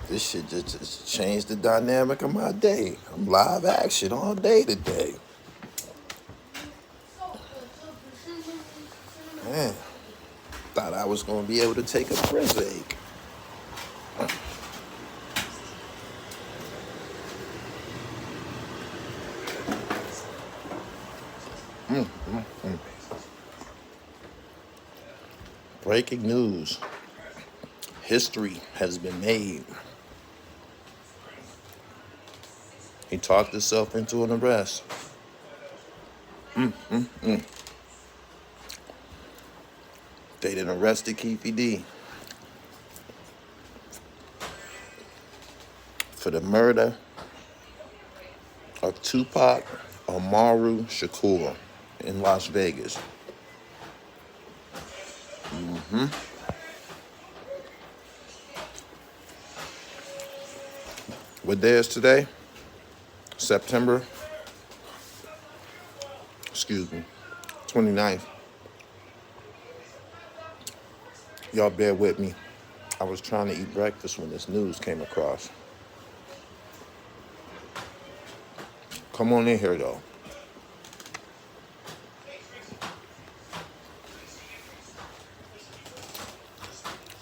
This shit just changed the dynamic of my day. I'm live action all day today. Man, thought I was gonna be able to take a break. Breaking news. History has been made. He talked himself into an arrest. They done arrested Keefe D for the murder of Tupac Amaru Shakur in Las Vegas. What day is today? September 29th. Y'all bear with me. I was trying to eat breakfast when this news came across. Come on in here, though.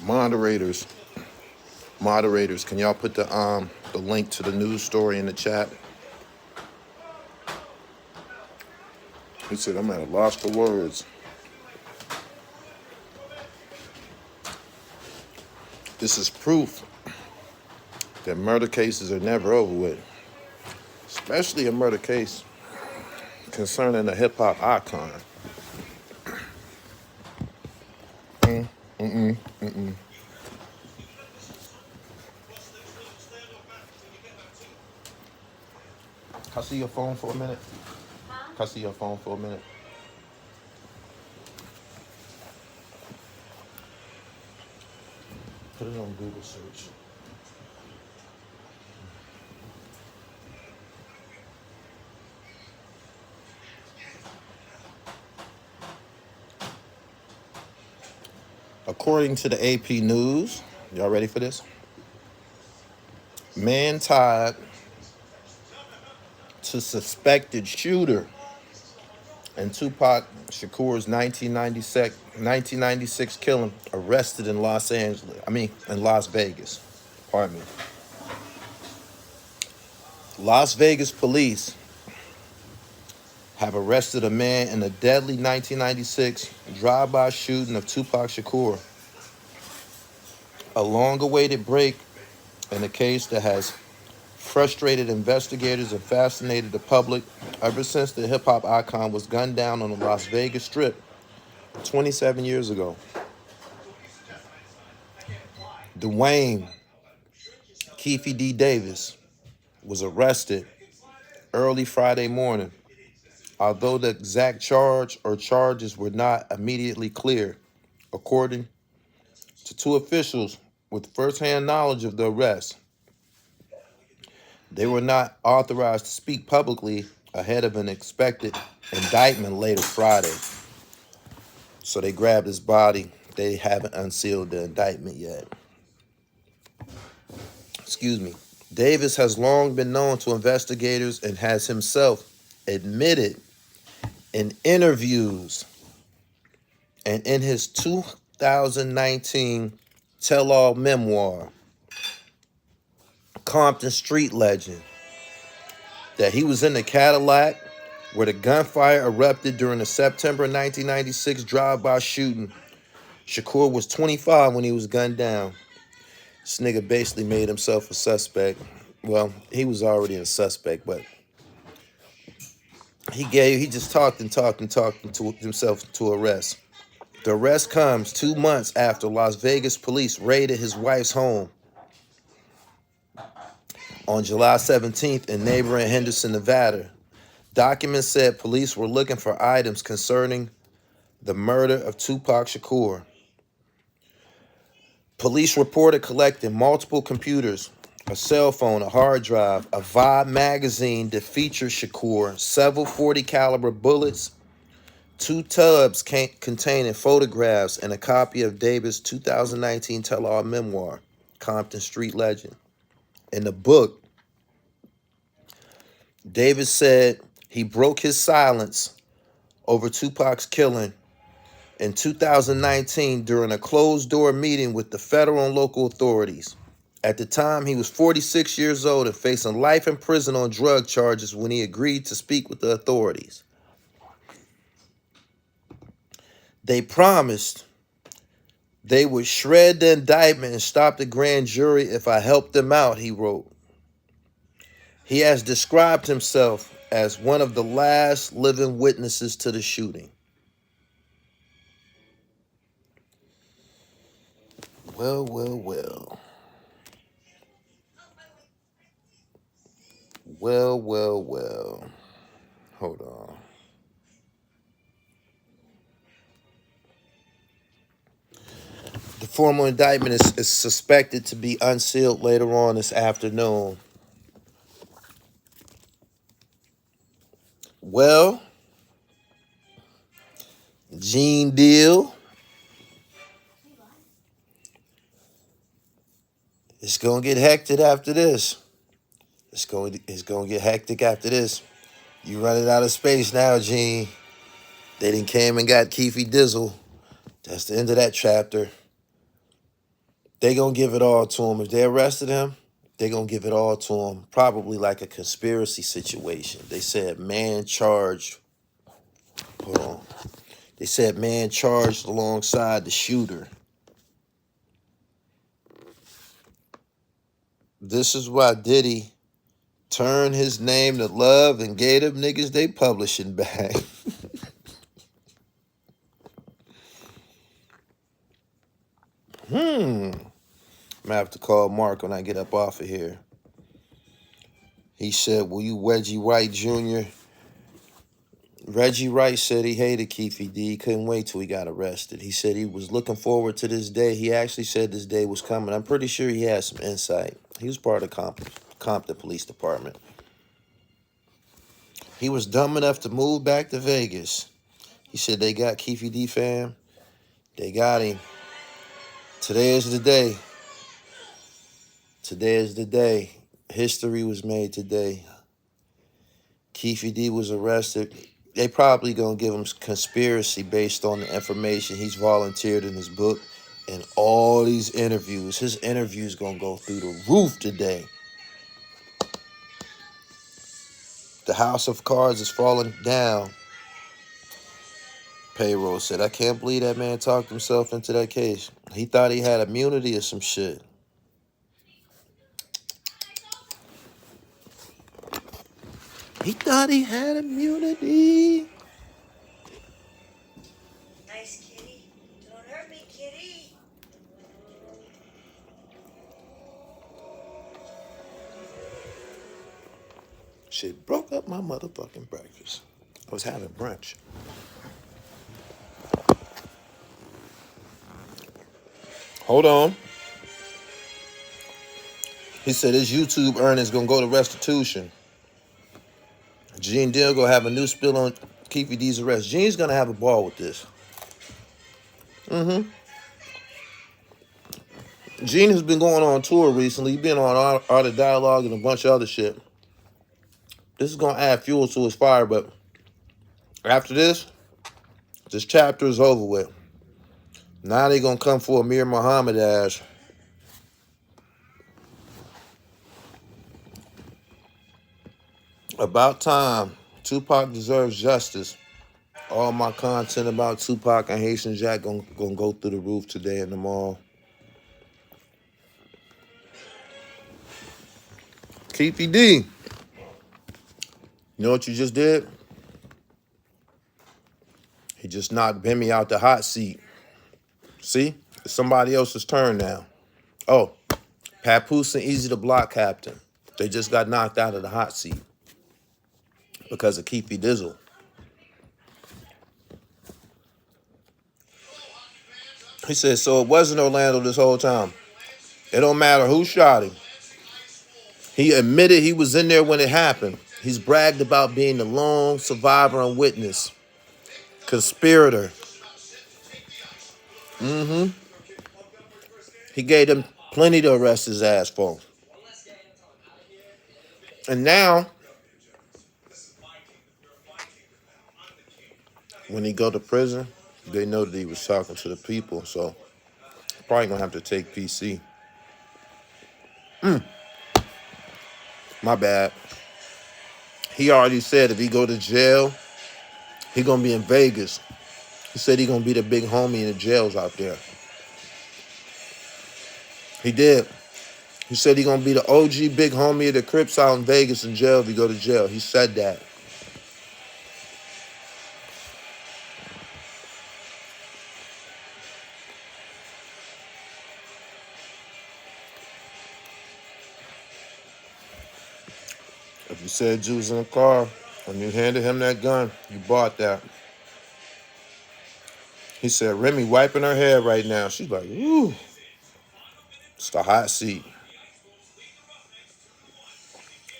Moderators, can y'all put the link to the news story in the chat? He said, I'm at a loss for words. This is proof that murder cases are never over with, especially a murder case concerning a hip-hop icon. Can I see your phone for a minute? Can I see your phone for a minute? Put it on Google search. According to the AP News, y'all ready for this? Man tied to suspected shooter in Tupac Shakur's 1996 killing, arrested in Las Vegas. Pardon me. Las Vegas police have arrested a man in a deadly 1996 drive-by shooting of Tupac Shakur. A long-awaited break in a case that has frustrated investigators and fascinated the public ever since the hip-hop icon was gunned down on the Las Vegas Strip 27 years ago. Dwayne Keefe D. Davis was arrested early Friday morning, although the exact charge or charges were not immediately clear, according to two officials with first-hand knowledge of the arrest. They were not authorized to speak publicly ahead of an expected indictment later Friday. So they grabbed his body. They haven't unsealed the indictment yet. Davis has long been known to investigators and has himself admitted in interviews and in his 2019 tell-all memoir, Compton Street Legend, that he was in the Cadillac where the gunfire erupted during the September 1996 drive-by shooting. Shakur was 25 when he was gunned down. This nigga basically made himself a suspect. Well, he was already a suspect, but he just talked to himself to arrest. The arrest comes 2 months after Las Vegas police raided his wife's home on July 17th in neighboring Henderson, Nevada. Documents said police were looking for items concerning the murder of Tupac Shakur. Police reported collecting multiple computers, a cell phone, a hard drive, a Vibe magazine that featured Shakur, several .40 caliber bullets, 2 tubs containing photographs, and a copy of Davis' 2019 tell-all memoir, Compton Street Legend. In the book, Davis said he broke his silence over Tupac's killing in 2019 during a closed-door meeting with the federal and local authorities. At the time, he was 46 years old and facing life in prison on drug charges when he agreed to speak with the authorities. They promised they would shred the indictment and stop the grand jury if I helped them out, he wrote. He has described himself as one of the last living witnesses to the shooting. Well, well, well. Well, well, well. Hold on. The formal indictment is suspected to be unsealed later on this afternoon. Well, Gene Deal. It's going to get hectic after this. It's going to get hectic after this. You running out of space now, Gene. They done came and got Keefe Dizzle. That's the end of that chapter. They going to give it all to him. If they arrested him, they going to give it all to him. Probably like a conspiracy situation. They said man charged. Hold on. They said man charged alongside the shooter. This is why Diddy turned his name to Love and gave them niggas they publishing back. I'm going to have to call Mark when I get up off of here. He said, will you Reggie Wright Jr.? Reggie Wright said he hated Keefe D. He couldn't wait till he got arrested. He said he was looking forward to this day. He actually said this day was coming. I'm pretty sure he had some insight. He was part of Compton Police Department. He was dumb enough to move back to Vegas. He said they got Keefe D, fam. They got him. Today is the day. Today is the day. History was made today. Keefe D was arrested. They probably gonna give him conspiracy based on the information he's volunteered in his book and all these interviews. His interviews gonna go through the roof today. The house of cards is falling down. Payroll said, I can't believe that man talked himself into that case. He thought he had immunity or some shit. He thought he had immunity. Nice kitty. Don't hurt me, kitty. Shit broke up my motherfucking breakfast. I was having brunch. Hold on. He said his YouTube earnings gonna go to restitution. Gene Deal gonna have a new spill on Keefe D's arrest. Gene's gonna have a ball with this. Gene has been going on tour recently. He's been on Art of Dialogue and a bunch of other shit. This is gonna add fuel to his fire, but after this chapter is over with. Now they gonna come for Amir Muhammad ass. About time. Tupac deserves justice. All my content about Tupac and Haitian Jack gonna go through the roof today and tomorrow. Keefe D. You know what you just did? He just knocked Bimmy out the hot seat. See? It's somebody else's turn now. Oh, Papoose and Easy the Block Captain. They just got knocked out of the hot seat because of Keefe Dizzle. He said, so it wasn't Orlando this whole time. It don't matter who shot him. He admitted he was in there when it happened. He's bragged about being the lone survivor and witness. Conspirator. He gave them plenty to arrest his ass for. And now, when he go to prison, they know that he was talking to the people, so probably gonna have to take PC. My bad. He already said if he go to jail, he gonna be in Vegas. He said he gonna be the big homie in the jails out there. He did. He said he gonna be the OG big homie of the Crips out in Vegas in jail if he go to jail. He said that. If you said you was in a car and you handed him that gun, you bought that. He said, Remy wiping her hair right now. She's like, ooh, it's the hot seat.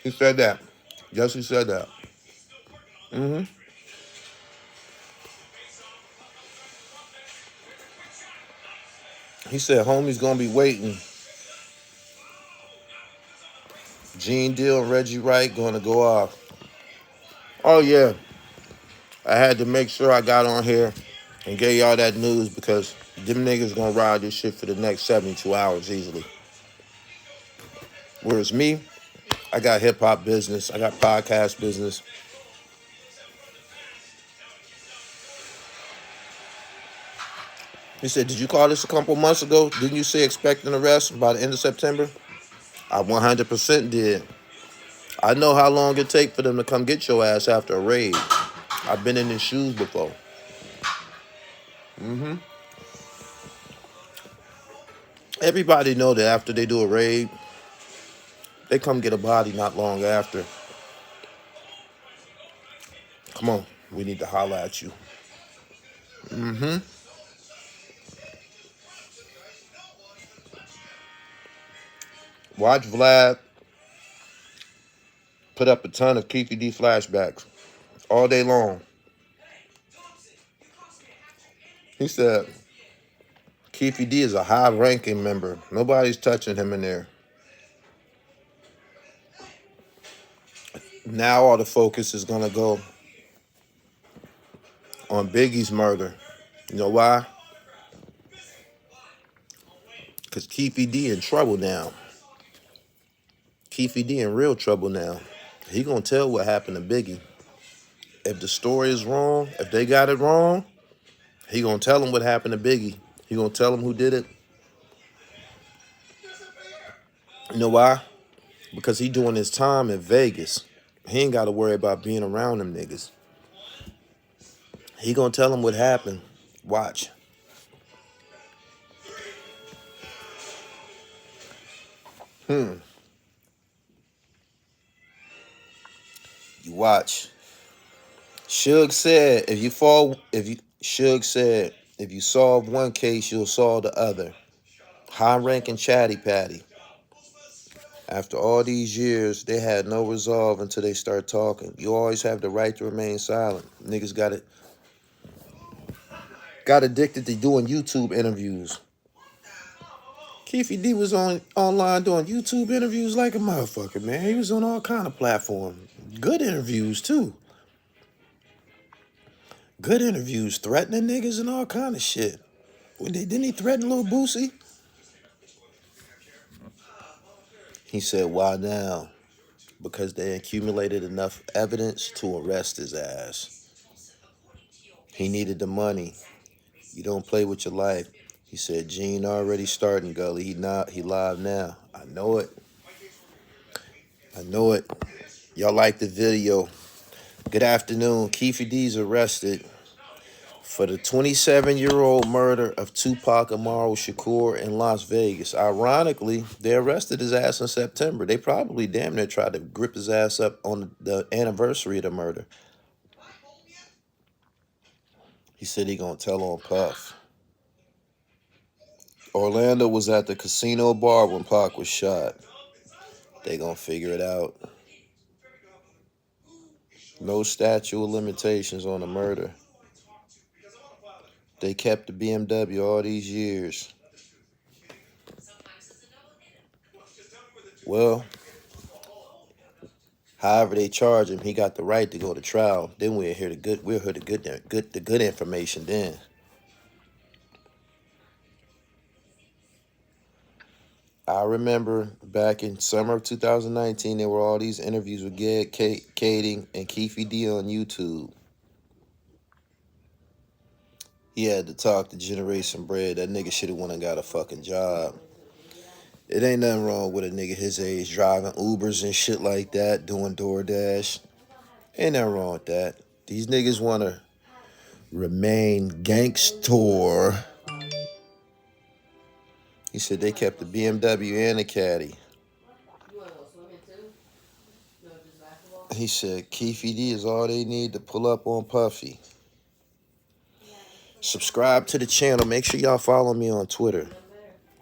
He said that. Yes, he said that. He said, homie's gonna be waiting. Gene Deal and Reggie Wright gonna go off. Oh, yeah. I had to make sure I got on here and gave y'all that news because them niggas gonna ride this shit for the next 72 hours easily. Whereas me, I got hip-hop business. I got podcast business. He said, did you call this a couple months ago? Didn't you say expecting arrest by the end of September? I 100% did. I know how long it take for them to come get your ass after a raid. I've been in his shoes before. Everybody know that after they do a raid, they come get a body not long after. Come on, we need to holler at you. Watch Vlad put up a ton of Keefe D flashbacks all day long. He said Keefe D is a high-ranking member. Nobody's touching him in there. Now all the focus is gonna go on Biggie's murder. You know why? Because Keefe D in trouble now. Keefe D in real trouble now. He gonna tell what happened to Biggie. If the story is wrong, if they got it wrong, he gonna tell them what happened to Biggie. He gonna tell them who did it. You know why? Because he doing his time in Vegas. He ain't gotta worry about being around them niggas. He gonna tell them what happened. Watch. You watch. Suge said, Suge said, if you solve one case, you'll solve the other. High-ranking chatty patty. After all these years, they had no resolve until they start talking. You always have the right to remain silent. Niggas got addicted to doing YouTube interviews. Keefe D was online doing YouTube interviews like a motherfucker, man. He was on all kind of platforms. Good interviews, too. Good interviews, threatening niggas and all kind of shit. Didn't he threaten Lil Boosie? He said, why now? Because they accumulated enough evidence to arrest his ass. He needed the money. You don't play with your life. He said, Gene already starting, Gully. He live now. I know it. I know it. Y'all like the video. Good afternoon. Keefe D's arrested for the 27-year-old murder of Tupac Amaru Shakur in Las Vegas. Ironically, they arrested his ass in September. They probably damn near tried to grip his ass up on the anniversary of the murder. He said he gonna tell on Puff. Orlando was at the casino bar when Pac was shot. They gonna figure it out. No statute of limitations on the murder. They kept the BMW all these years. Well, However they charge him, he got the right to go to trial. Then we'll hear the good information then. I remember back in summer of 2019, there were all these interviews with Kading and Keefe D on YouTube. He had to talk to generate some bread. That nigga should have went and got a fucking job. It ain't nothing wrong with a nigga his age driving Ubers and shit like that, doing DoorDash. Ain't nothing wrong with that. These niggas want to remain gangster. He said they kept the BMW and the caddy. He said Keefe D is all they need to pull up on Puffy. Subscribe to the channel. Make sure y'all follow me on Twitter.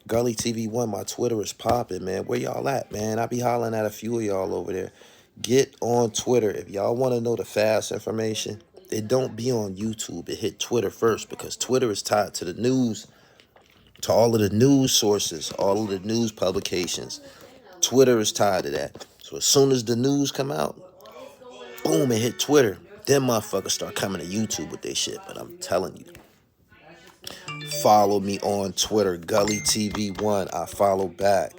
Gully TV 1, my Twitter is popping, man. Where y'all at, man? I be hollering at a few of y'all over there. Get on Twitter. If y'all want to know the fast information, it don't be on YouTube. It hit Twitter first because Twitter is tied to the news, to all of the news sources, all of the news publications. Twitter is tied to that. So as soon as the news come out, boom, it hit Twitter. Then motherfuckers start coming to YouTube with their shit. But I'm telling you, follow me on Twitter, Gully TV 1. I follow back.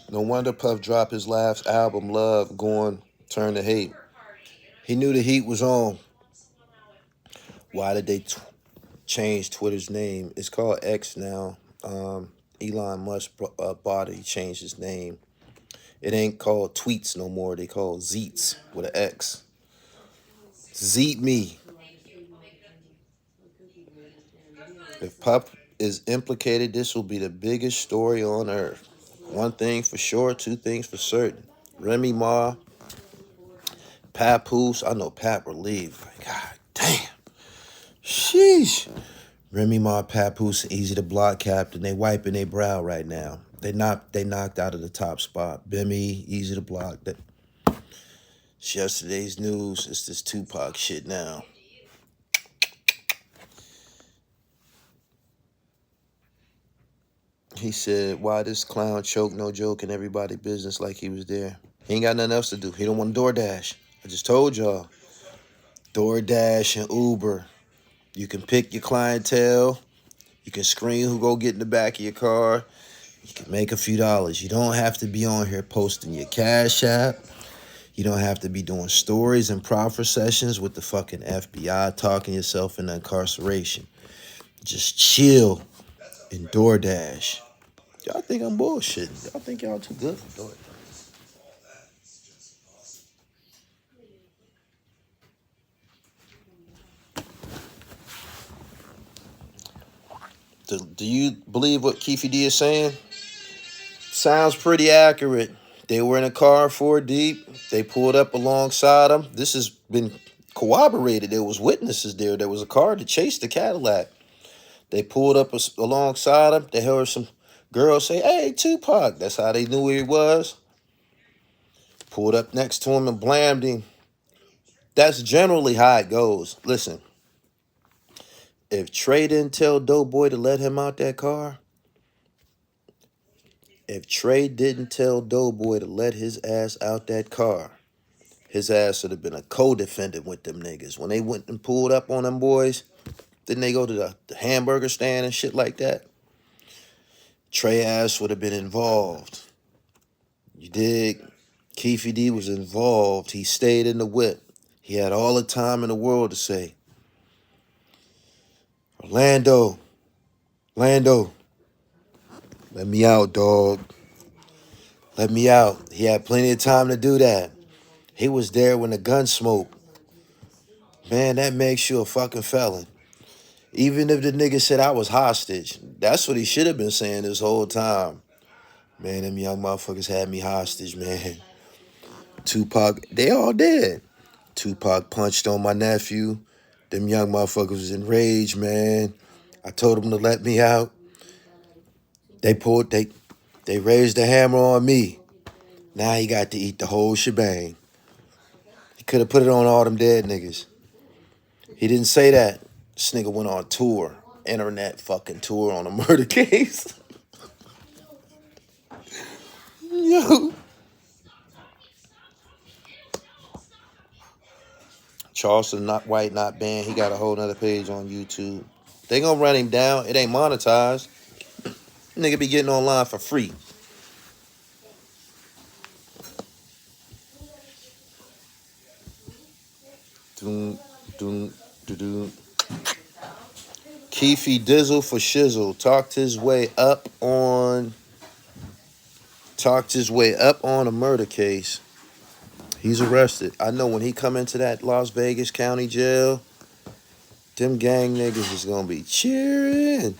No wonder Puff dropped his last album, Love, going Turn to Hate. He knew the heat was on. Why did they change Twitter's name? It's called X now. Elon Musk bought it. He changed his name. It ain't called Tweets no more. They call Zeets with an X. Zeet me. If Puff is implicated, this will be the biggest story on earth. One thing for sure, two things for certain. Remy Ma, Papoose. I know Pap relieved. Like, God damn. Sheesh. Remy Ma, Papoose, Easy to Block Captain. They wiping their brow right now. They knocked out of the top spot. Bimmy, Easy to Block. It's yesterday's news. It's this Tupac shit now. He said, why this clown choke, no joke, in everybody business like he was there? He ain't got nothing else to do. He don't want DoorDash. I just told y'all. DoorDash and Uber. You can pick your clientele. You can screen who go get in the back of your car. You can make a few dollars. You don't have to be on here posting your Cash App. You don't have to be doing stories and proffer sessions with the fucking FBI talking yourself into incarceration. Just chill and DoorDash. Y'all think I'm bullshitting. Y'all think y'all too good for DoorDash. Do you believe what Keefe D is saying? Sounds pretty accurate. They were in a car 4 deep. They pulled up alongside them. This has been corroborated. There was witnesses there. There was a car that chased the Cadillac. They pulled up alongside him. They heard some girls say, hey, Tupac. That's how they knew where he was. Pulled up next to him and blamed him. That's generally how it goes. Listen, if Trey didn't tell Doughboy to let him out that car, if Trey didn't tell Doughboy to let his ass out that car, his ass would have been a co-defendant with them niggas. When they went and pulled up on them boys, didn't they go to the hamburger stand and shit like that? Trey ass would have been involved. You dig? Keefe D was involved. He stayed in the whip. He had all the time in the world to say, Lando, let me out, dog. Let me out. He had plenty of time to do that. He was there when the gun smoked. Man, that makes you a fucking felon. Even if the nigga said I was hostage, that's what he should have been saying this whole time. Man, them young motherfuckers had me hostage, man. Tupac, they all dead. Tupac punched on my nephew. Them young motherfuckers was enraged, man. I told them to let me out. They raised the hammer on me. Now he got to eat the whole shebang. He could have put it on all them dead niggas. He didn't say that. This nigga went on tour, internet fucking tour on a murder case. Yo. Charleston Not White Not Banned. He got a whole nother page on YouTube. They gonna run him down. It ain't monetized. Nigga be getting online for free. Doom, doom, doom. Keefe Dizzle for Shizzle talked his way up on a murder case. He's arrested. I know when he come into that Las Vegas County jail, them gang niggas is gonna be cheering.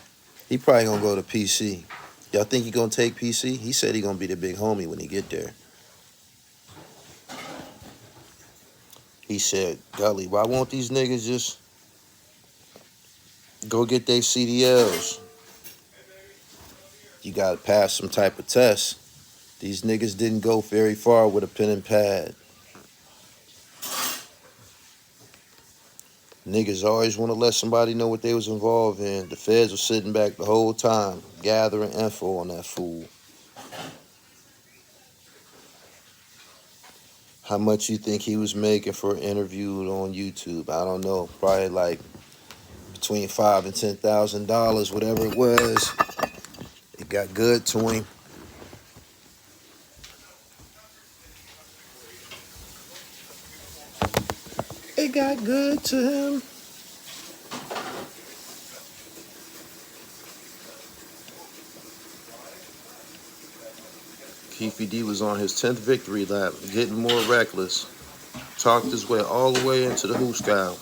He probably gonna go to PC. Y'all think he gonna take PC? He said he gonna be the big homie when he get there. He said, Gully, why won't these niggas just go get their CDLs? You gotta pass some type of test. These niggas didn't go very far with a pen and pad. Niggas always want to let somebody know what they was involved in. The feds were sitting back the whole time, gathering info on that fool. How much you think he was making for an interview on YouTube? I don't know. Probably like between $5,000 and $10,000, whatever it was. It got good to him. It got good to him. Keefe D was on his 10th victory lap, getting more reckless. Talked his way all the way into the hoop sky.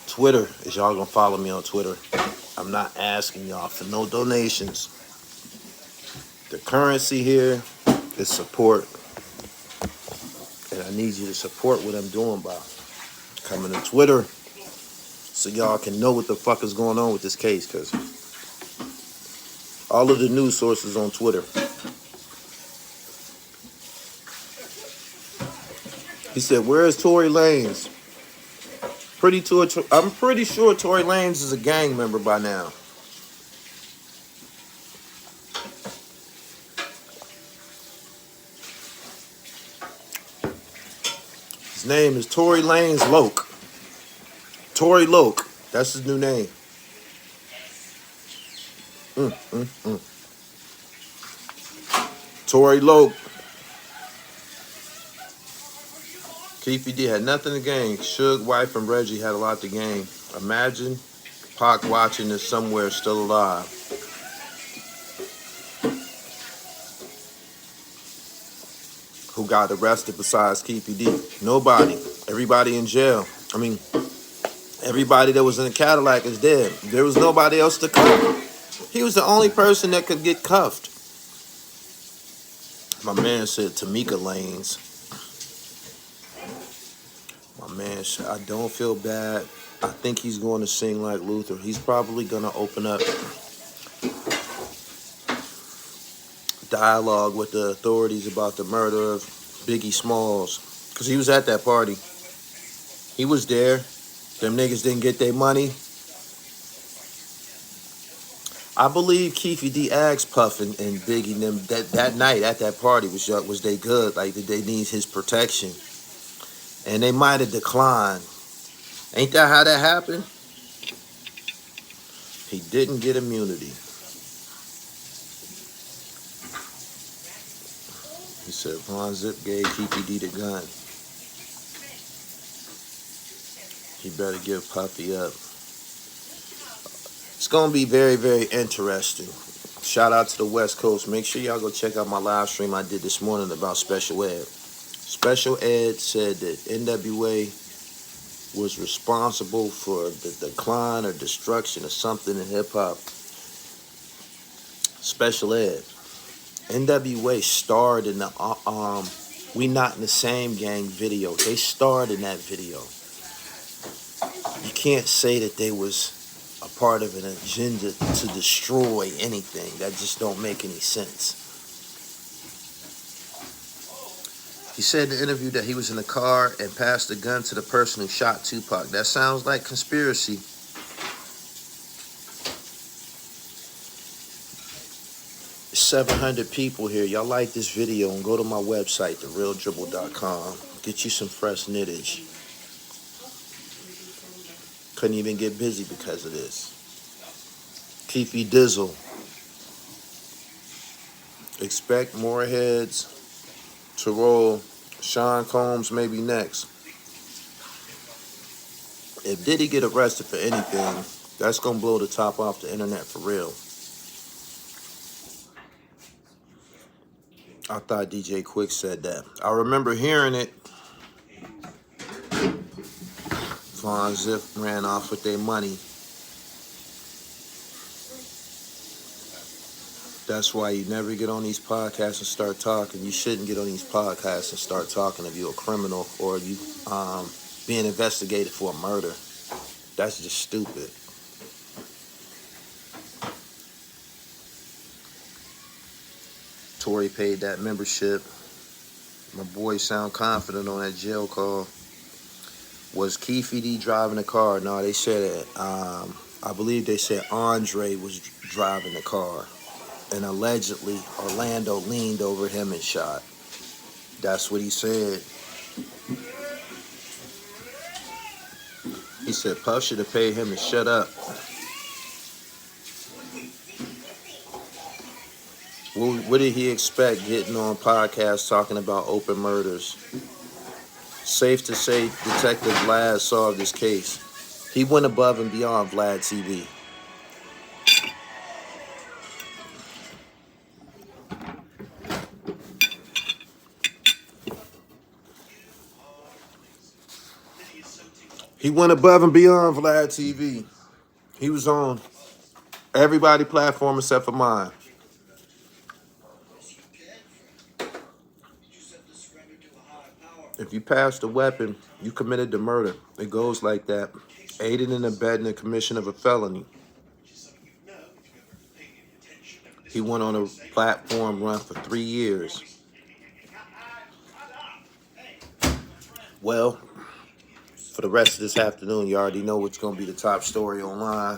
Twitter, is y'all gonna follow me on Twitter? I'm not asking y'all for no donations. The currency here is support. And I need you to support what I'm doing by coming to Twitter so y'all can know what the fuck is going on with this case, because all of the news sources on Twitter. He said, where is Tory Lanez? I'm pretty sure Tory Lanez is a gang member by now. His name is Tory Lanez Loke. Tory Loke. That's his new name. Tory Loke. Keefe D had nothing to gain. Suge, wife, and Reggie had a lot to gain. Imagine Pac watching this somewhere still alive. Who got arrested besides Keefe D? Nobody. Everybody in jail. I mean, everybody that was in the Cadillac is dead. There was nobody else to cuff. He was the only person that could get cuffed. My man said Tamika Lanes. My man said, I don't feel bad. I think he's going to sing like Luther. He's probably going to open up dialogue with the authorities about the murder of Biggie Smalls. Because he was at that party. He was there. Them niggas didn't get their money. I believe Keefe D asked Puff and Biggie and them that night at that party was they good? Like, did they need his protection? And they might have declined. Ain't that how that happened? He didn't get immunity. He said Von Zip gave Keefe D the gun. He better give Puffy up. It's going to be very, very interesting. Shout out to the West Coast. Make sure y'all go check out my live stream I did this morning about Special Ed. Special Ed said that NWA was responsible for the decline or destruction of something in hip-hop. Special Ed. NWA starred in the We Not in the Same Gang video. They starred in that video. You can't say that they was a part of an agenda to destroy anything. That just don't make any sense. He said in the interview that he was in the car and passed the gun to the person who shot Tupac. That sounds like conspiracy. There's 700 people here. Y'all like this video and go to my website, therealdribble.com. Get you some fresh knittage. Couldn't even get busy because of this. Keefe Dizzle. Expect more heads to roll. Sean Combs maybe next. If Diddy get arrested for anything, that's gonna blow the top off the internet for real. I thought DJ Quick said that. I remember hearing it. Von Ziff ran off with their money. That's why you never get on these podcasts and start talking. You shouldn't get on these podcasts and start talking if you're a criminal or you being investigated for a murder. That's just stupid. Tory paid that membership. My boy sound confident on that jail call. Was Keefe D driving the car? No, they said I believe they said Andre was driving the car. And allegedly, Orlando leaned over him and shot. That's what he said. He said Puff should have paid him to shut up. What did he expect getting on podcasts talking about open murders? Safe to say Detective Vlad solved this case. He went above and beyond Vlad TV. He went above and beyond Vlad TV. He was on everybody's platform except for mine. If you passed a weapon, you committed the murder. It goes like that. Aiding and abetting the commission of a felony. He went on a platform run for 3 years. Well, for the rest of this afternoon, you already know what's going to be the top story online.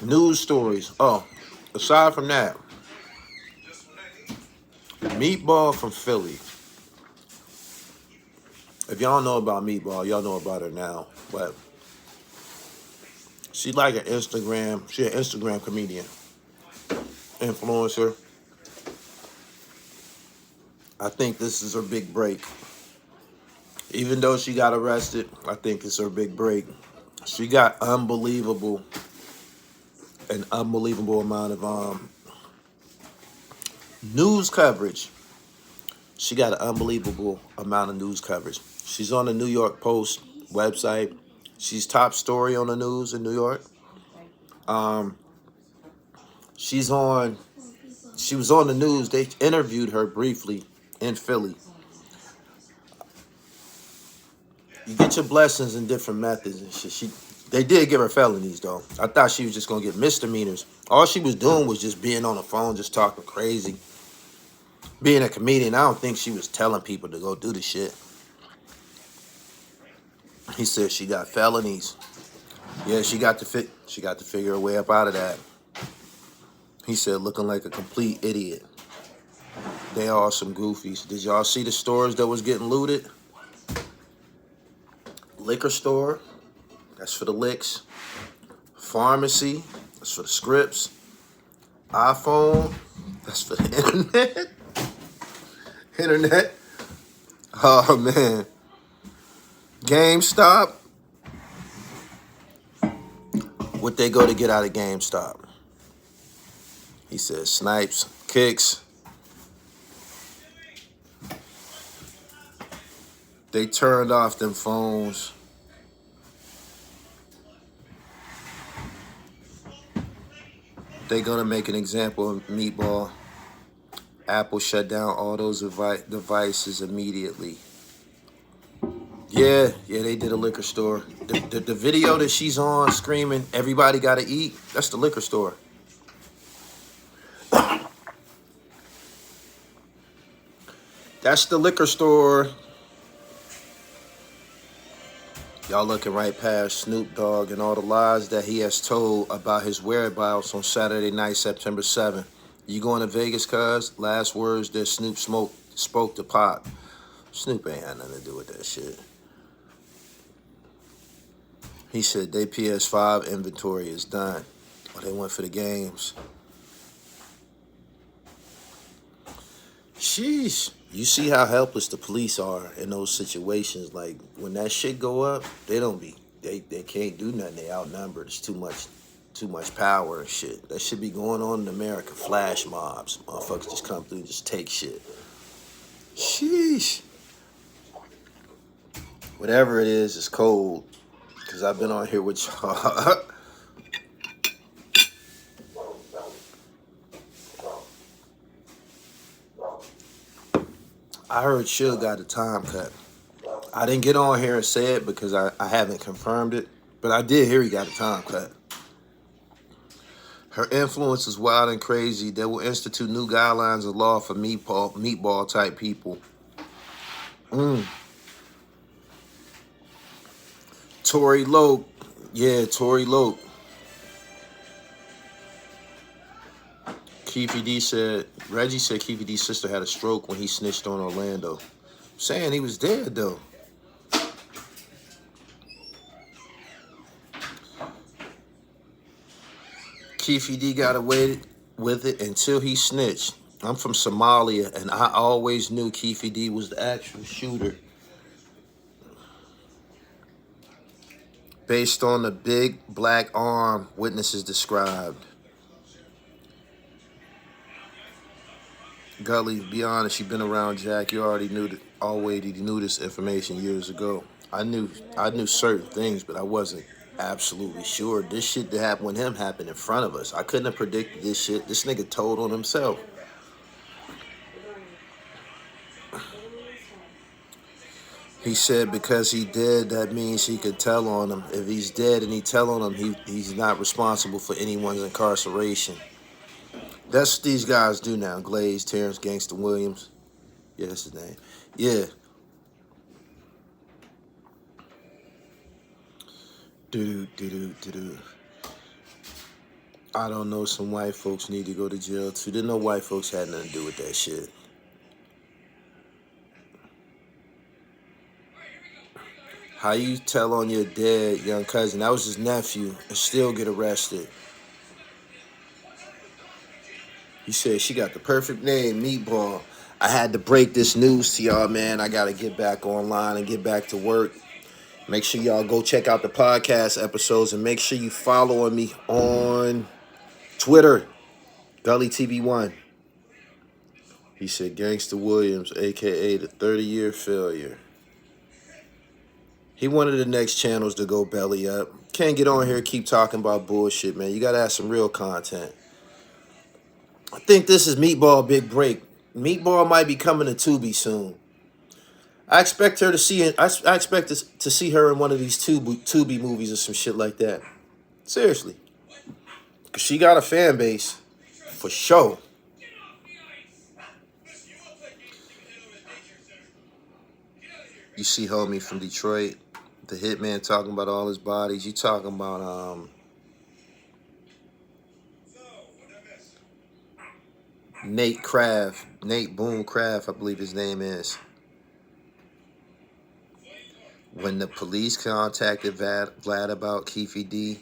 News stories. Oh, aside from that, Meatball from Philly. If y'all know about Meatball, y'all know about her now. But she's like an Instagram. She's an Instagram comedian, influencer. I think this is her big break. Even though she got arrested, I think it's her big break. She got an unbelievable amount of news coverage. She got an unbelievable amount of news coverage. She's on the New York Post website. She's top story on the news in New York. She was on the news. They interviewed her briefly in Philly. You get your blessings in different methods and shit. They did give her felonies though. I thought she was just gonna get misdemeanors. All she was doing was just being on the phone, just talking crazy. Being a comedian, I don't think she was telling people to go do the shit. He said she got felonies. Yeah, she got to figure her way up out of that. He said looking like a complete idiot. They are some goofies. Did y'all see the stores that was getting looted? Liquor store, that's for the licks. Pharmacy, that's for the scripts. iPhone, that's for the internet. Oh man. GameStop. What they go to get out of GameStop? He said snipes, kicks. They turned off them phones. They gonna make an example of Meatball. Apple shut down all those devices immediately. Yeah, they did a liquor store. The video that she's on screaming, everybody gotta eat, that's the liquor store. That's the liquor store. Y'all looking right past Snoop Dogg and all the lies that he has told about his whereabouts on Saturday night, September 7th. You going to Vegas, cuz? Last words that Snoop spoke to Pop. Snoop ain't had nothing to do with that shit. He said they PS5 inventory is done. Or they went for the games. Sheesh. You see how helpless the police are in those situations. Like, when that shit go up, they can't do nothing. They outnumbered. It's too much power and shit. That should be going on in America. Flash mobs. Motherfuckers just come through and just take shit. Sheesh. Whatever it is, it's cold. Because I've been on here with y'all. I heard Suge got a time cut. I didn't get on here and say it because I haven't confirmed it. But I did hear he got a time cut. Her influence is wild and crazy. They will institute new guidelines of law for meatball type people. Tory Loke. Yeah, Tory Loke. Keefe D said, Reggie said Keefe D's sister had a stroke when he snitched on Orlando. Saying he was dead, though. Keefe D got away with it until he snitched. I'm from Somalia, and I always knew Keefe D was the actual shooter. Based on the big black arm witnesses described. Gully, be honest, you've been around Jack. You already knew this information years ago. I knew certain things, but I wasn't absolutely sure. This shit that happened with him happened in front of us. I couldn't have predicted this shit. This nigga told on himself. He said because he dead, that means he could tell on him. If he's dead and he tell on him, he's not responsible for anyone's incarceration. That's what these guys do now. Glaze, Terrence, Gangsta Williams. Yeah, that's his name. Yeah. I don't know, some white folks need to go to jail too. Didn't know white folks had nothing to do with that shit. How you tell on your dead young cousin, that was his nephew, and still get arrested? He said she got the perfect name, Meatball. I had to break this news to y'all, man. I got to get back online and get back to work. Make sure y'all go check out the podcast episodes and make sure you following me on Twitter, Gully TV 1. He said Gangsta Williams, a.k.a. the 30-year failure. He wanted the next channels to go belly up. Can't get on here and keep talking about bullshit, man. You got to have some real content. I think this is Meatball big break. Meatball might be coming to Tubi soon. I expect her to see it. I expect to see her in one of these Tubi movies or some shit like that. Seriously. Because she got a fan base. For sure. You see homie from Detroit, the hitman, talking about all his bodies. You talking about Nate Boone Craft, I believe his name is. When the police contacted Vlad about Keefe D,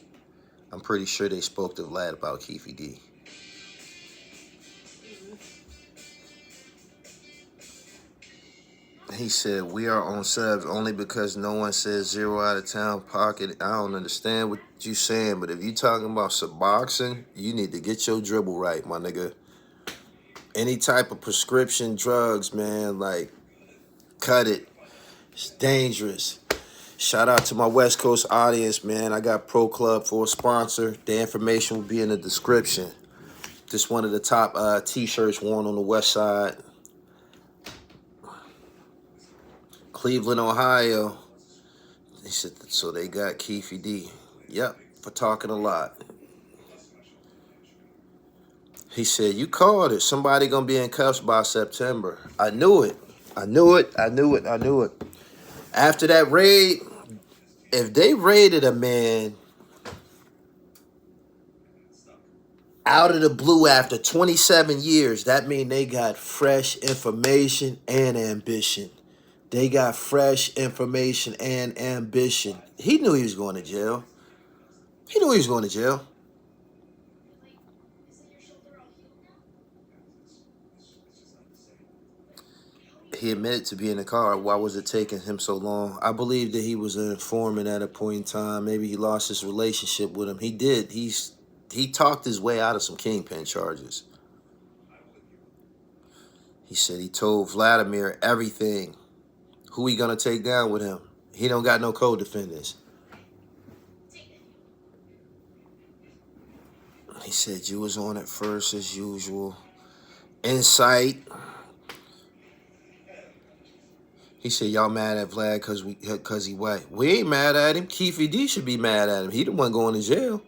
I'm pretty sure they spoke to Vlad about Keefe D. He said, we are on subs only because no one says 0 out of town pocket. I don't understand what you saying, but if you talking about Suboxone, you need to get your dribble right, my nigga. Any type of prescription drugs, man, like, cut it. It's dangerous. Shout out to my West Coast audience, man. I got Pro Club for a sponsor. The information will be in the description. Just one of the top t-shirts worn on the West Side. Cleveland, Ohio. He said, so they got Keefe D. Yep, for talking a lot. He said, you called it. Somebody gonna be in cuffs by September. I knew it. I knew it. I knew it. I knew it. After that raid, if they raided a man out of the blue after 27 years, that means they got fresh information and ambition. They got fresh information and ambition. He knew he was going to jail. He knew he was going to jail. He admitted to being in the car. Why was it taking him so long? I believe that he was an informant at a point in time. Maybe he lost his relationship with him. He did. He talked his way out of some kingpin charges. He said he told Vladimir everything. Who he gonna take down with him? He don't got no co-defendants. He said you was on it first as usual. Insight. He said y'all mad at Vlad cause he white. We ain't mad at him. Keefe D should be mad at him. He the one going to jail.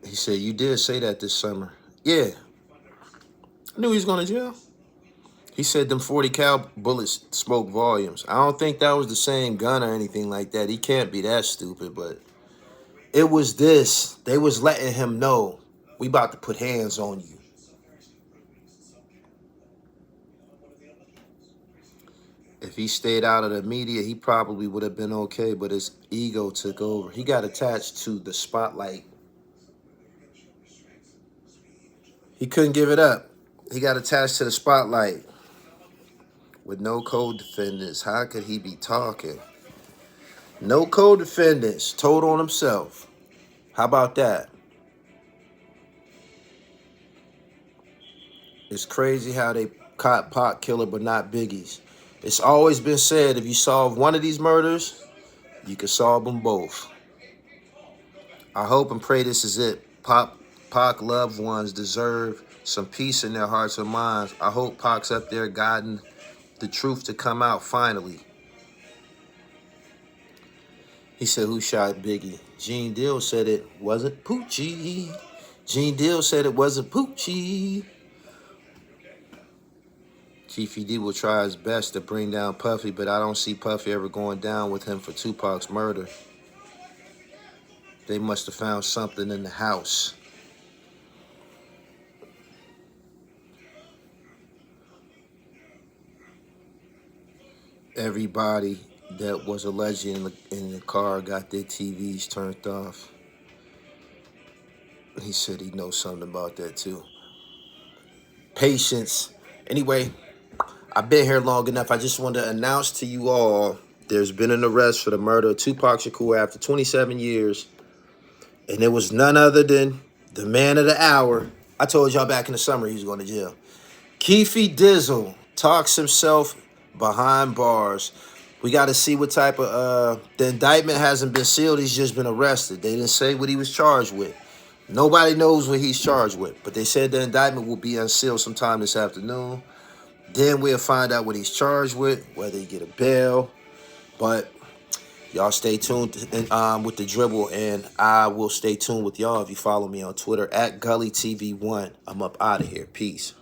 He said you did say that this summer. Yeah. I knew he was going to jail. He said them 40 cal bullets spoke volumes. I don't think that was the same gun or anything like that. He can't be that stupid, but it was this. They was letting him know, we about to put hands on you. If he stayed out of the media, he probably would have been okay, but his ego took over. He got attached to the spotlight. He couldn't give it up. He got attached to the spotlight. With no co-defendants, how could he be talking? No co-defendants, told on himself. How about that? It's crazy how they caught Pac killer but not Biggie's. It's always been said if you solve one of these murders, you can solve them both. I hope and pray this is it. Pac loved ones deserve some peace in their hearts and minds. I hope Pac's up there guiding the truth to come out finally. He said, who shot Biggie? Gene Deal said it wasn't Poochie. Gene Deal said it wasn't Poochie. Keefe D will try his best to bring down Puffy, but I don't see Puffy ever going down with him for Tupac's murder. They must have found something in the house. Everybody that was allegedly in the car got their TVs turned off. He said he knows something about that too. Patience. Anyway, I've been here long enough. I just want to announce to you all there's been an arrest for the murder of Tupac Shakur after 27 years. And it was none other than the man of the hour. I told y'all back in the summer he was going to jail. Keefe Dizzle talks himself behind bars. We got to see what type of... the indictment hasn't been sealed. He's just been arrested. They didn't say what he was charged with. Nobody knows what he's charged with. But they said the indictment will be unsealed sometime this afternoon. Then we'll find out what he's charged with, whether he get a bail. But y'all stay tuned with the dribble, and I will stay tuned with y'all if you follow me on Twitter at Gully TV 1. I'm up out of here. Peace.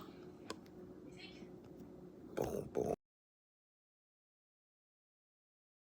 Boom, boom.